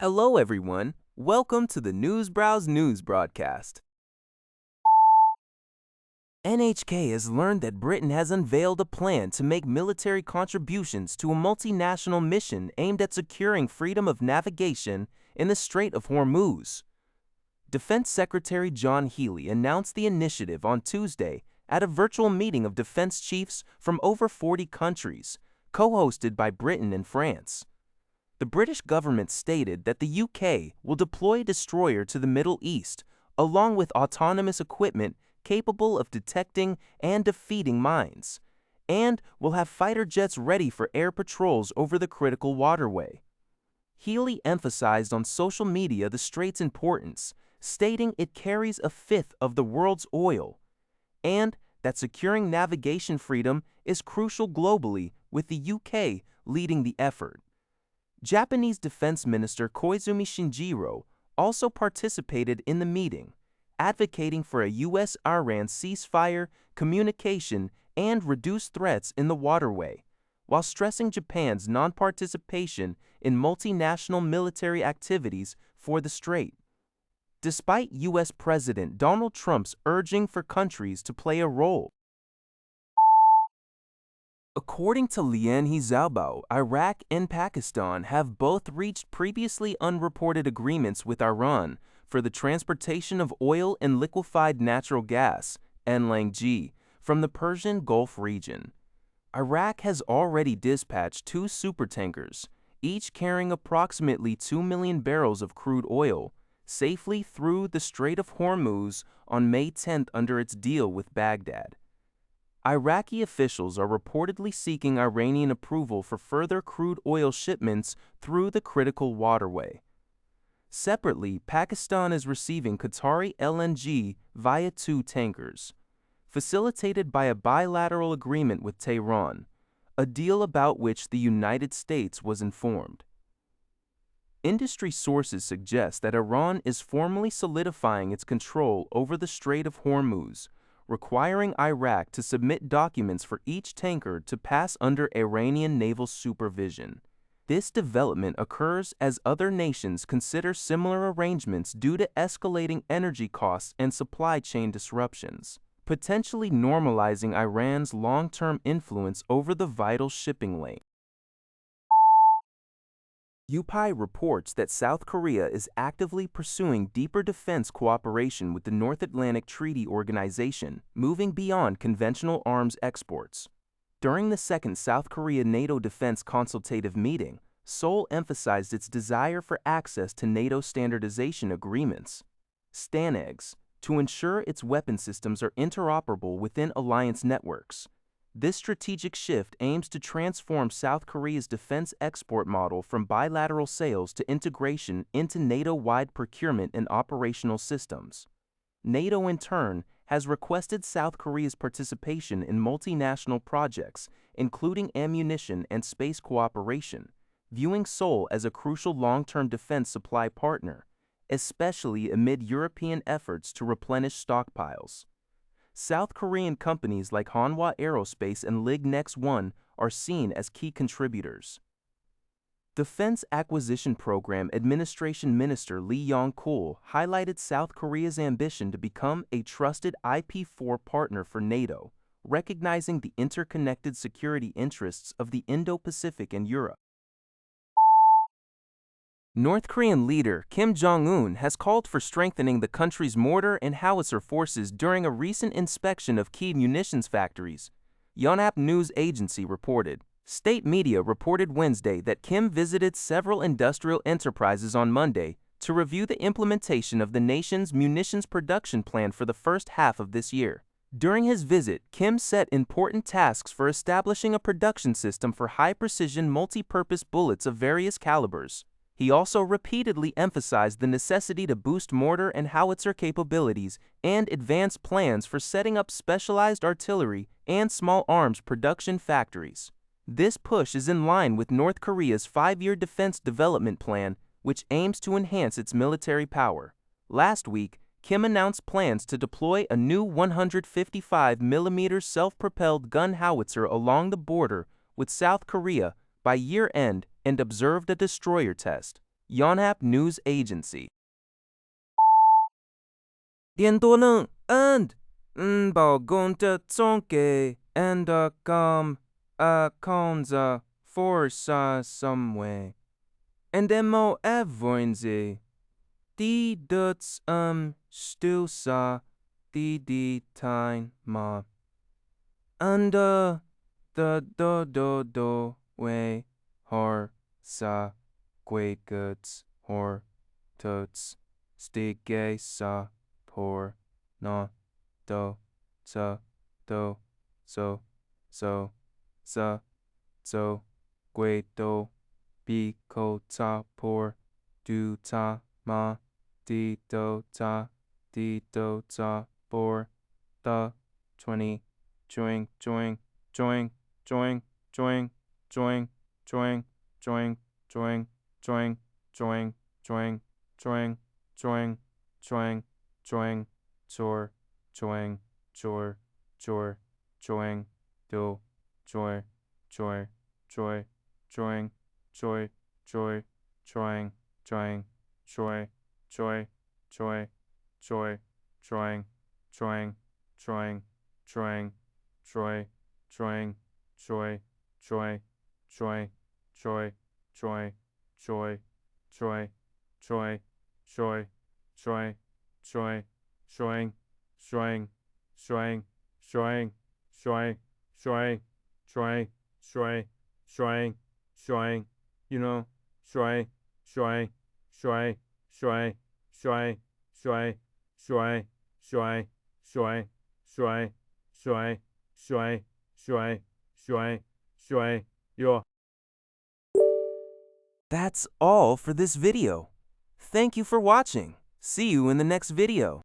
Hello, everyone. Welcome to the Newsbrowse News broadcast. NHK has learned that Britain has unveiled a plan to make military contributions to a multinational mission aimed at securing freedom of navigation in the Strait of Hormuz. Defense Secretary John Healey announced the initiative on Tuesday at a virtual meeting of defense chiefs from over 40 countries, co-hosted by Britain and France. The British government stated that the UK will deploy a destroyer to the Middle East, along with autonomous equipment capable of detecting and defeating mines, and will have fighter jets ready for air patrols over the critical waterway. Healey emphasized on social media the strait's importance, stating it carries a fifth of the world's oil, and that securing navigation freedom is crucial globally, with the UK leading the effort. Japanese Defense Minister Koizumi Shinjiro also participated in the meeting, advocating for a U.S.-Iran ceasefire, communication, and reduced threats in the waterway, while stressing Japan's non-participation in multinational military activities for the strait. Despite U.S. President Donald Trump's urging for countries to play a role. According to Lian Hezbollah, Iraq and Pakistan have both reached previously unreported agreements with Iran for the transportation of oil and liquefied natural gas, LNG, from the Persian Gulf region. Iraq has already dispatched 2 supertankers, each carrying approximately 2 million barrels of crude oil, safely through the Strait of Hormuz on May 10 under its deal with Baghdad. Iraqi officials are reportedly seeking Iranian approval for further crude oil shipments through the critical waterway. Separately, Pakistan is receiving Qatari LNG via 2 tankers, facilitated by a bilateral agreement with Tehran, a deal about which the United States was informed. Industry sources suggest that Iran is formally solidifying its control over the Strait of Hormuz, requiring Iraq to submit documents for each tanker to pass under Iranian naval supervision. This development occurs as other nations consider similar arrangements due to escalating energy costs and supply chain disruptions, potentially normalizing Iran's long-term influence over the vital shipping lane. UPI reports that South Korea is actively pursuing deeper defense cooperation with the North Atlantic Treaty Organization, moving beyond conventional arms exports. During the second South Korea-NATO defense consultative meeting, Seoul emphasized its desire for access to NATO standardization agreements, STANAGs, to ensure its weapon systems are interoperable within alliance networks. This strategic shift aims to transform South Korea's defense export model from bilateral sales to integration into NATO-wide procurement and operational systems. NATO, in turn, has requested South Korea's participation in multinational projects, including ammunition and space cooperation, viewing Seoul as a crucial long-term defense supply partner, especially amid European efforts to replenish stockpiles. South Korean companies like Hanwha Aerospace and Lignex 1 are seen as key contributors. Defense Acquisition Program Administration Minister Lee Yong-kul highlighted South Korea's ambition to become a trusted IP4 partner for NATO, recognizing the interconnected security interests of the Indo-Pacific and Europe. North Korean leader Kim Jong-un has called for strengthening the country's mortar and howitzer forces during a recent inspection of key munitions factories, Yonhap News Agency reported. State media reported Wednesday that Kim visited several industrial enterprises on Monday to review the implementation of the nation's munitions production plan for the first half of this year. During his visit, Kim set important tasks for establishing a production system for high-precision multi-purpose bullets of various calibers. He also repeatedly emphasized the necessity to boost mortar and howitzer capabilities and advance plans for setting up specialized artillery and small arms production factories. This push is in line with North Korea's 5-year defense development plan, which aims to enhance its military power. Last week, Kim announced plans to deploy a new 155mm self-propelled gun howitzer along the border with South Korea by year-end and observed a destroyer test. Yonhap News Agency. 点多能 and 保公的总给 and com konza forsa some way and mo avoinze die duts still sa die time ma and the do way hor sa quay goods hor tuts stige sa poor no do so do so sa so quay do bi ko ta poor do ta ma di do ta poor the 20 join join join join join join join join join join join join join join join join chor join chor chor join do joy joy joy join joy joy join join joy joy joy joy join join join join joy join joy joy joy joy joy joy joy joy joy joy joy join join join join joy joy joy joy joy joy you know joy joy joy joy joy joy joy joy joy joy joy joy joy joy joy yo. That's all for this video. Thank you for watching. See you in the next video.